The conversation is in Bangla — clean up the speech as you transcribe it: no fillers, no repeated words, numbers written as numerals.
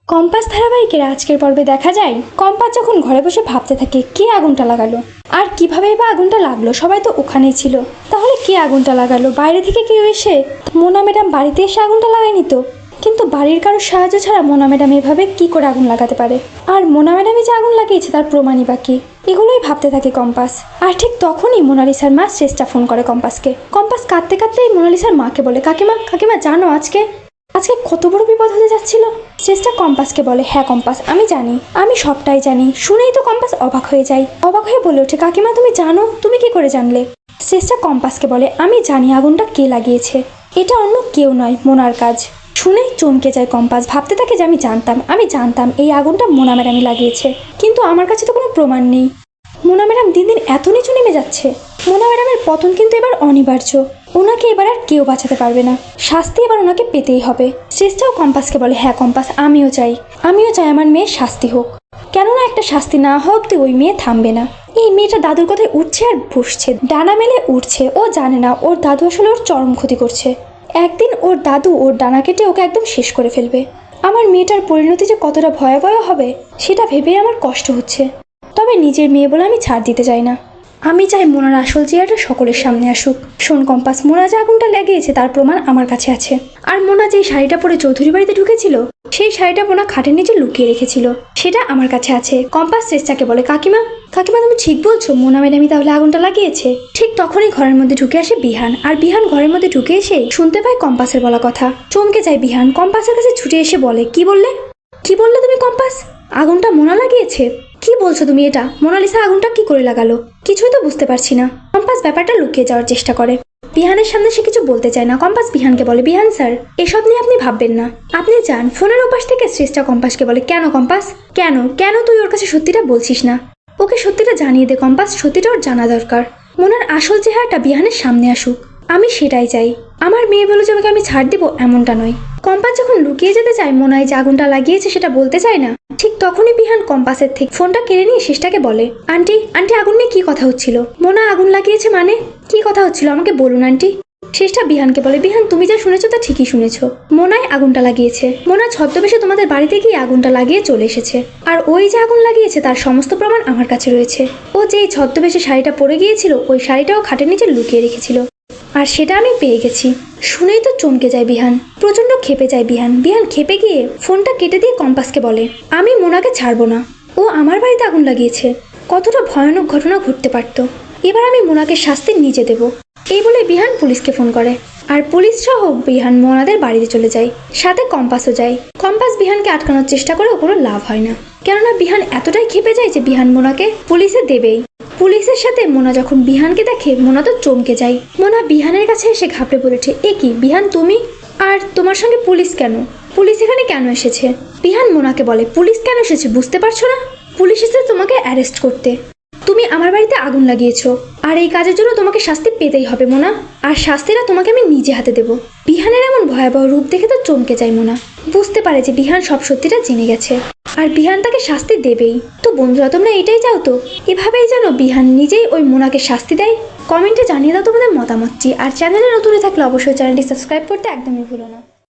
কম্পাস ধারাবাহিকের আজকের পর্বে দেখা যায় কম্পাস যখন ঘরে বসে ভাবতে থাকে কে আগুনটা লাগালো আর কিভাবে বা আগুনটা লাগলো। সবাই তো ওখানেই ছিল, তাহলে কে আগুনটা লাগালো? বাইরে থেকে কেউ এসে মোনা ম্যাডাম বাড়িতে এসে আগুনটা লাগায়নি তো? কিন্তু বাড়ির কারোর সাহায্য ছাড়া মোনা ম্যাডাম এভাবে কি করে আগুন লাগাতে পারে? আর মোনা ম্যাডামই যে আগুন লাগিয়েছে তার প্রমাণই বাকি। এগুলোই ভাবতে থাকে কম্পাস। আর ঠিক তখনই মোনালিসার মা শ্রেষ্ঠা ফোন করে কম্পাসকে। কম্পাস কাঁদতে কাঁদতেই মোনালিসার মাকে বলে, কাকিমা কাকিমা জানো আজকে কত বড় বিপদ হতে যাচ্ছিল। চেষ্টা কম্পাসকে বলে, হ্যাঁ কম্পাস আমি জানি, আমি সবটাই জানি। শুনেই তো কম্পাস অবাক হয়ে যায়। অবাক হয়ে বলে ওঠে, কাকিমা তুমি জানো? তুমি কি করে জানলে? চেষ্টা কম্পাসকে বলে, আমি জানি আগুনটা কে লাগিয়েছে, এটা অন্য কেউ নয়, মোনার কাজ। শুনেই চমকে যায় কম্পাস। ভাবতে থাকে যে আমি জানতাম এই আগুনটা মোনা ম্যাডামই লাগিয়েছে, কিন্তু আমার কাছে তো কোনো প্রমাণ নেই। মোনা ম্যাডাম দিন দিন এত নিচু নেমে যাচ্ছে। মোনা ম্যাডামের পতন কিন্তু এবার অনিবার্য। ওনাকে এবার আর কেউ বাঁচাতে পারবে না, শাস্তি এবার ওনাকে পেতেই হবে। শ্রেষ্ঠাও কম্পাসকে বলে, হ্যাঁ কম্পাস আমিও চাই আমার মেয়ের শাস্তি হোক। কেননা একটা শাস্তি না হওয়া অব্দি ওই মেয়ে থামবে না। এই মেয়েটা দাদুর কথায় উঠছে আর বসছে, ডানা মেলে উঠছে। ও জানে না ওর দাদু আসলে ওর চরম ক্ষতি করছে। একদিন ওর দাদু ওর ডানা কেটে ওকে একদম শেষ করে ফেলবে। আমার মেয়েটার পরিণতি যে কতটা ভয়াবহ হবে সেটা ভেবে আমার কষ্ট হচ্ছে। তবে নিজের মেয়ে বলে আমি ছাড় দিতে চাই না। আমি চাই মোনার আসল চেহারাটা সকলের সামনে আসুক। শোন কম্পাস, মোনা যে আগুনটা লাগিয়েছে তার প্রমাণ আমার কাছে আছে। আর মোনা যেই শাড়িটা পরে চৌধুরী বাড়িতে ঢুকেছিল সেই শাড়িটা মোনা খাটের নিচে লুকিয়ে রেখেছিল, সেটা আমার কাছে আছে। কম্পাস চেষ্টাকে বলে, কাকিমা কাকিমা তুমি ঠিক বলছো, মোনা ম্যাডামই তাহলে আগুনটা লাগিয়েছে। ঠিক তখনই ঘরের মধ্যে ঢুকে আসে বিহান। আর বিহান ঘরের মধ্যে ঢুকে এসে শুনতে পায় কম্পাসের বলা কথা। চমকে যায় বিহান, কম্পাসের কাছে ছুটে এসে বলে, কি বললে তুমি কম্পাস? আগুনটা মোনা লাগিয়েছে? কি বলছো তুমি এটা? মোনালিসা আগুনটা কি করে লাগালো? কিছুই তো বুঝতে পারছি না। কম্পাস ব্যাপারটা লুকিয়ে যাওয়ার চেষ্টা করে। বিহানের সামনে সে কিছু বলতে চায় না। কম্পাস বিহানকে বলে, বিহান স্যার এসব নিয়ে আপনি ভাববেন না, আপনি যান। ফোনের ওপাশ থেকে শ্রেষ্ঠা কম্পাসকে বলে, কেন কম্পাস কেন তুই ওর কাছে সত্যিটা বলছিস না? ওকে সত্যিটা জানিয়ে দে কম্পাস, সত্যিটা ওর জানা দরকার। মোনার আসল চেহারাটা বিহানের সামনে আসুক, আমি সেটাই চাই। আমার মেয়ে বলে যে ওকে আমি ছাড় দিব এমনটা নয়। কম্পাস যখন লুকিয়ে যেতে চায় মোনায় যে আগুনটা লাগিয়েছে সেটা বলতে চায় না, ঠিক তখনই বিহান কম্পাসের থেকে ফোনটা কেড়ে নিয়ে শেষটাকে বলে, আন্টি আগুন নিয়ে কি কথা হচ্ছিল? মোনা আগুন লাগিয়েছে মানে কি কথা হচ্ছিল আমাকে বলুন আন্টি। শেষটা বিহানকে বলে, বিহান তুমি যা শুনেছো তা ঠিকই শুনেছো। মোনায় আগুনটা লাগিয়েছে। মোনা ছদ্মবেশে তোমাদের বাড়িতে গিয়ে আগুনটা লাগিয়ে চলে এসেছে। আর ওই যে আগুন লাগিয়েছে তার সমস্ত প্রমাণ আমার কাছে রয়েছে। ও যেই ছদ্মবেশে শাড়িটা পরে গিয়েছিল ওই শাড়িটাও খাটের নিচে লুকিয়ে রেখেছিল, আর সেটা আমি পেয়ে গেছি। শুনেই তো চমকে যায় বিহান, প্রচন্ড ক্ষেপে যায় বিহান ক্ষেপে গিয়ে ফোনটা কেটে দিয়ে কম্পাসকে বলে, আমি মোনাকে ছাড়বো না। ও আমার বাড়িতে আগুন লাগিয়েছে, কতটা ভয়ানক ঘটনা ঘটতে পারতো। এবার আমি মোনাকে শাস্তি নিজে দেব। এই বলে বিহান পুলিশকে ফোন করে। আর পুলিশ সহ বিহান মোনাদের বাড়িতে চলে যায়, সাথে কম্পাসও যায়। কম্পাস বিহানকে আটকানোর চেষ্টা করেও কোনো লাভ হয় না, কেননা বিহান এতটাই ক্ষেপে যায় যে বিহান মোনাকে পুলিশে দেবেই। পুলিশের সাথে মোনা যখন বিহানকে দেখে মোনা তো চমকে যায়। মোনা বিহানের কাছে এসে ঘাবড়ে বলেছে, এ কি বিহান তুমি? আর তোমার সঙ্গে পুলিশ কেন? পুলিশ এখানে কেন এসেছে? বিহান মোনাকে বলে, পুলিশ কেন এসেছে বুঝতে পারছো না? পুলিশ এসেছে তোমাকে অ্যারেস্ট করতে। তুমি আমার বাড়িতে আগুন লাগিয়েছো, আর এই কাজের জন্য তোমাকে শাস্তি পেতেই হবে মোনা। আর শাস্তিটা তোমাকে আমি নিজে হাতে দেবো। বিহানের এমন ভয়াবহ রূপ দেখে তো চমকে যায় মোনা, বুঝতে পারে যে বিহান সব সত্যিটা জেনে গেছে আর বিহান তাকে শাস্তি দেবেই। তো বন্ধুরা তোমরা এটাই চাও তো, এভাবেই যেন বিহান নিজেই ওই মোনাকে শাস্তি দেয়? কমেন্টে জানিয়ে দাও তোমাদের মতামতটি। আর চ্যানেলে নতুন থাকলে অবশ্যই চ্যানেলটি সাবস্ক্রাইব করতে একদমই ভুলো না।